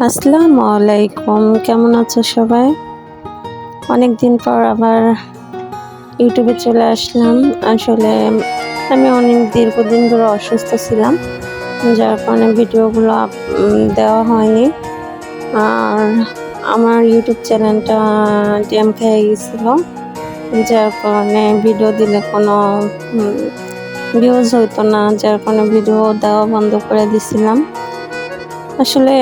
আসসালামু আলাইকুম, কেমন আছো সবাই? অনেক দিন পর আবার ইউটিউবে চলে আসলাম। আসলে আমি অনেক দীর্ঘদিন ধরে অসুস্থ ছিলাম, যার কারণে ভিডিওগুলো দেওয়া হয়নি। আর আমার ইউটিউব চ্যানেলটা ড্যাম খেয়ে গেছিল, যার কারণে ভিডিও দিলে কোনো ভিউজ হইতো না, যার কারণে ভিডিও দেওয়া বন্ধ করে দিছিলাম। আসলে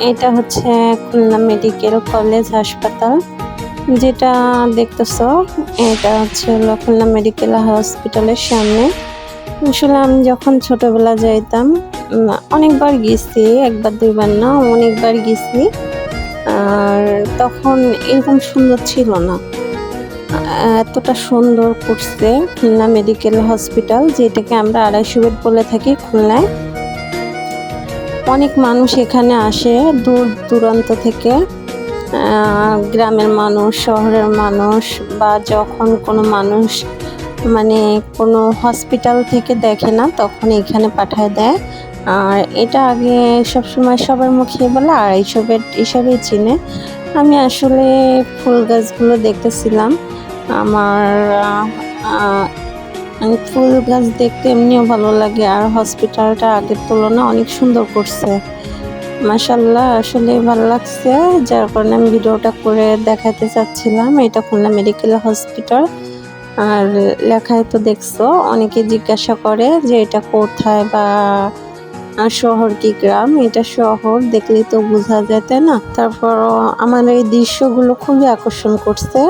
এটা হচ্ছে খুলনা মেডিকেল কলেজ হাসপাতাল, যেটা দেখতেছো এটা হচ্ছে খুলনা মেডিকেল হসপিটালের সামনে। আসলে আমি যখন ছোটবেলা যাইতাম, অনেকবার গেছি, একবার দুইবার না, অনেকবার গেছি। আর তখন এরকম সুন্দর ছিল না, এতটা সুন্দর করছে খুলনা মেডিকেল হসপিটাল, যেটাকে আমরা 250 বেড বলে থাকি খুলনায়। অনেক মানুষ এখানে আসে দূর দূরান্ত থেকে, গ্রামের মানুষ, শহরের মানুষ, বা যখন কোনো মানুষ মানে কোনো হসপিটাল থেকে দেখে না তখন এখানে পাঠায় দেয়। আর এটা আগে সবসময় সবার মুখে বলে 250 বেড হিসাবেই চিনে। আমি আসলে ফুল গাছগুলো দেখতেছিলাম। আমার ফুল গাছ দেখতে এমনিও ভালো লাগে, আর হসপিটালটা আগের তুলনায় অনেক সুন্দর করছে, মাশাআল্লাহ। আসলে ভালো লাগছে, যার কারণে আমি ভিডিওটা করে দেখাতে চাচ্ছিলাম। এটা খুলনা মেডিকেল হসপিটাল। আর লেখায় তো দেখছো, অনেকে জিজ্ঞাসা করে যে এটা কোথায়, বা শহর কি গ্রাম। এটা শহর, দেখলেই তো বোঝা যায়, তাই না? তারপর আমার এই দৃশ্যগুলো খুবই আকর্ষণ করছে।